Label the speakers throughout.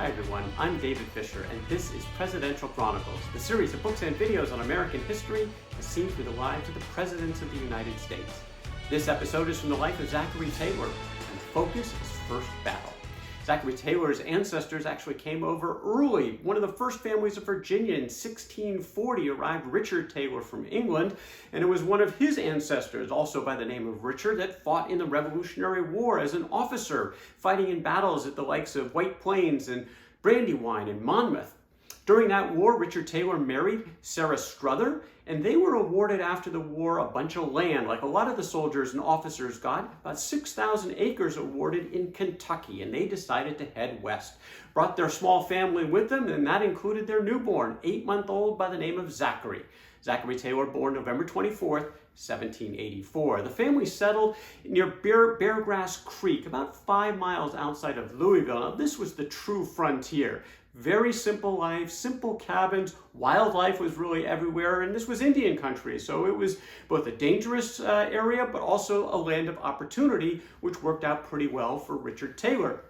Speaker 1: Hi everyone, I'm David Fisher, and this is Presidential Chronicles, the series of books and videos on American history as seen through the lives of the Presidents of the United States. This episode is from the life of Zachary Taylor, and the focus is First Battle. Zachary Taylor's ancestors actually came over early. One of the first families of Virginia in 1640 arrived Richard Taylor from England, and it was one of his ancestors, also by the name of Richard, that fought in the Revolutionary War as an officer, fighting in battles at the likes of White Plains and Brandywine and Monmouth. During that war, Richard Taylor married Sarah Strother, and they were awarded after the war a bunch of land, like a lot of the soldiers and officers got, about 6,000 acres awarded in Kentucky, and they decided to head west. Brought their small family with them, and that included their newborn, 8-month-old by the name of Zachary. Zachary Taylor, born November 24th, 1784. The family settled near Beargrass Creek, about 5 miles outside of Louisville. Now, this was the true frontier. Very simple life, simple cabins, wildlife was really everywhere, and this was Indian country, so it was both a dangerous area, but also a land of opportunity, which worked out pretty well for Richard Taylor.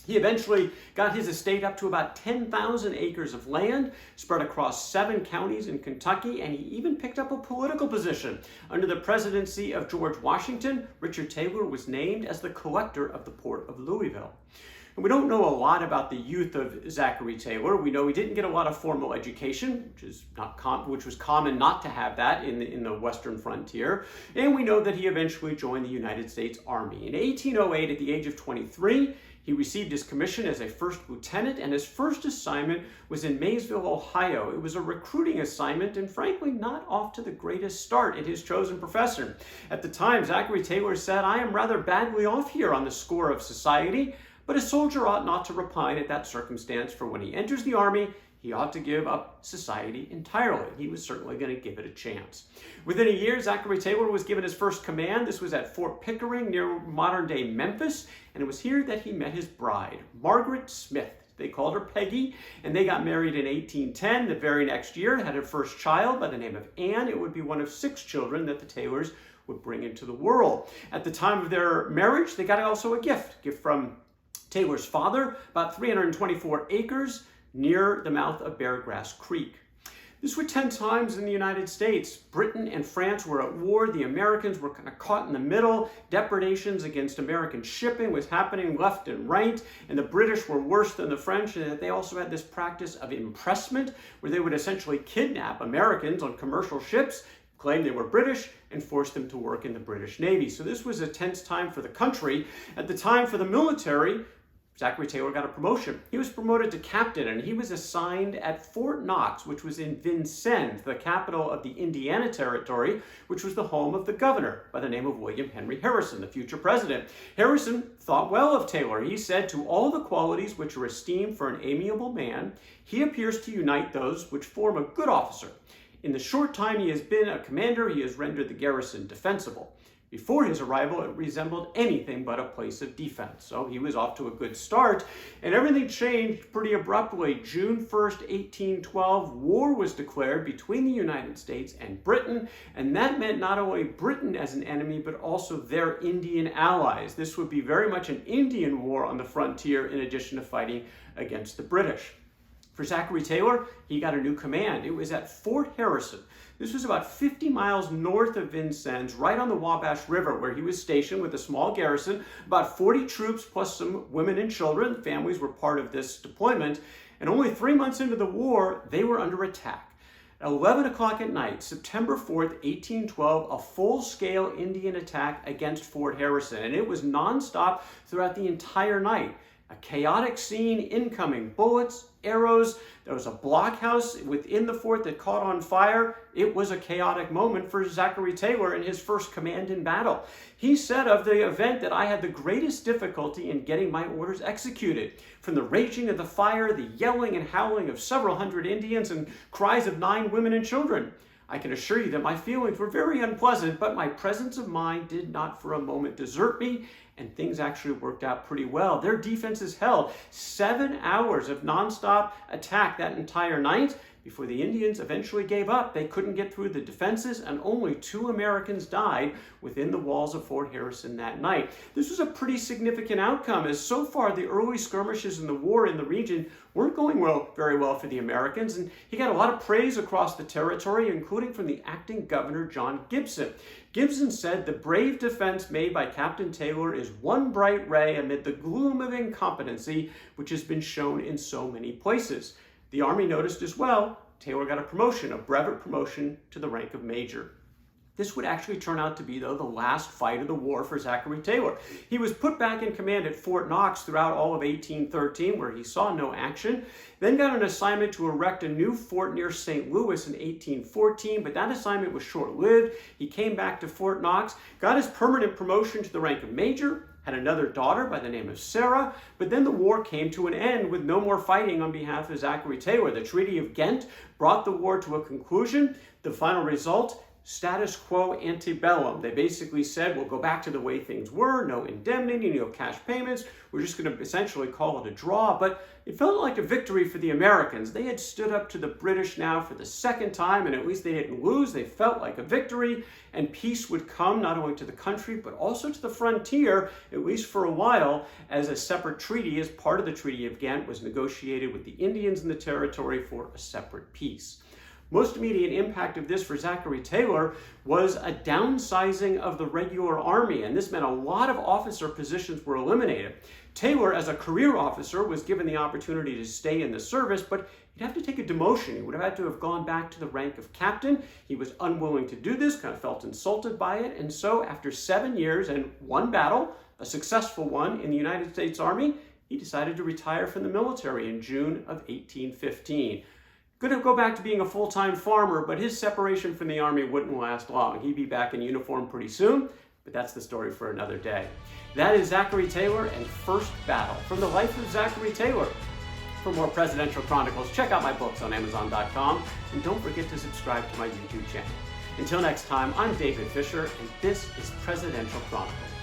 Speaker 1: He eventually got his estate up to about 10,000 acres of land, spread across 7 counties in Kentucky, and he even picked up a political position. Under the presidency of George Washington, Richard Taylor was named as the collector of the port of Louisville. And we don't know a lot about the youth of Zachary Taylor. We know he didn't get a lot of formal education, which was common not to have that in the western frontier. And we know that he eventually joined the United States Army. In 1808, at the age of 23, he received his commission as a first lieutenant, and his first assignment was in Maysville, Ohio. It was a recruiting assignment, and frankly, not off to the greatest start in his chosen profession. At the time, Zachary Taylor said, "I am rather badly off here on the score of society, but a soldier ought not to repine at that circumstance, for when he enters the army, he ought to give up society entirely." He was certainly going to give it a chance. Within a year, Zachary Taylor was given his first command. This was at Fort Pickering near modern-day Memphis, and it was here that he met his bride, Margaret Smith. They called her Peggy, and they got married in 1810. The very next year, had her first child by the name of Anne. It would be one of 6 children that the Taylors would bring into the world. At the time of their marriage, they got also a gift from Taylor's father, about 324 acres near the mouth of Beargrass Creek. This was 10 times in the United States. Britain and France were at war. The Americans were kind of caught in the middle. Depredations against American shipping was happening left and right, and the British were worse than the French, and they also had this practice of impressment, where they would essentially kidnap Americans on commercial ships, claim they were British, and force them to work in the British Navy. So this was a tense time for the country. At the time, for the military, Zachary Taylor got a promotion. He was promoted to captain, and he was assigned at Fort Knox, which was in Vincennes, the capital of the Indiana Territory, which was the home of the governor by the name of William Henry Harrison, the future president. Harrison thought well of Taylor. He said, "To all the qualities which are esteemed for an amiable man, he appears to unite those which form a good officer. In the short time he has been a commander, he has rendered the garrison defensible. Before his arrival, it resembled anything but a place of defense." So he was off to a good start, and everything changed pretty abruptly. June 1st, 1812, war was declared between the United States and Britain, and that meant not only Britain as an enemy, but also their Indian allies. This would be very much an Indian war on the frontier, in addition to fighting against the British. For Zachary Taylor, he got a new command. It was at Fort Harrison. This was about 50 miles north of Vincennes, right on the Wabash River, where he was stationed with a small garrison, about 40 troops plus some women and children. Families were part of this deployment. And only 3 months into the war, they were under attack. At 11 o'clock at night, September 4th, 1812, a full-scale Indian attack against Fort Harrison. And it was nonstop throughout the entire night. A chaotic scene, incoming bullets, arrows. There was a blockhouse within the fort that caught on fire. It was a chaotic moment for Zachary Taylor in his first command in battle. He said of the event that "I had the greatest difficulty in getting my orders executed. From the raging of the fire, the yelling and howling of several hundred Indians, and cries of 9 women and children. I can assure you that my feelings were very unpleasant, but my presence of mind did not for a moment desert me, and things actually worked out pretty well. Their defenses held 7 hours of nonstop attack that entire night. before the Indians eventually gave up. They couldn't get through the defenses, and only 2 Americans died within the walls of Fort Harrison that night. This was a pretty significant outcome, as so far the early skirmishes in the war in the region weren't going very well for the Americans, and he got a lot of praise across the territory, including from the acting governor, John Gibson. Gibson said, "The brave defense made by Captain Taylor is one bright ray amid the gloom of incompetency which has been shown in so many places." The Army noticed as well, Taylor got a promotion, a brevet promotion to the rank of major. This would actually turn out to be, though, the last fight of the war for Zachary Taylor. He was put back in command at Fort Knox throughout all of 1813, where he saw no action, then got an assignment to erect a new fort near St. Louis in 1814, but that assignment was short-lived. He came back to Fort Knox, got his permanent promotion to the rank of major, had another daughter by the name of Sarah, but then the war came to an end with no more fighting on behalf of Zachary Taylor. The Treaty of Ghent brought the war to a conclusion. The final result, status quo ante bellum. They basically said, we'll go back to the way things were, no indemnity, no cash payments. We're just going to essentially call it a draw. But it felt like a victory for the Americans. They had stood up to the British now for the second time, and at least they didn't lose. They felt like a victory, and peace would come not only to the country, but also to the frontier, at least for a while, as a separate treaty, as part of the Treaty of Ghent, was negotiated with the Indians in the territory for a separate peace. Most immediate impact of this for Zachary Taylor was a downsizing of the regular army, and this meant a lot of officer positions were eliminated. Taylor, as a career officer, was given the opportunity to stay in the service, but he'd have to take a demotion. He would have had to have gone back to the rank of captain. He was unwilling to do this, kind of felt insulted by it, and so after 7 years and 1 battle, a successful one in the United States Army, he decided to retire from the military in June of 1815. Going to go back to being a full-time farmer, but his separation from the Army wouldn't last long. He'd be back in uniform pretty soon, but that's the story for another day. That is Zachary Taylor and First Battle, from the life of Zachary Taylor. For more Presidential Chronicles, check out my books on Amazon.com, and don't forget to subscribe to my YouTube channel. Until next time, I'm David Fisher, and this is Presidential Chronicles.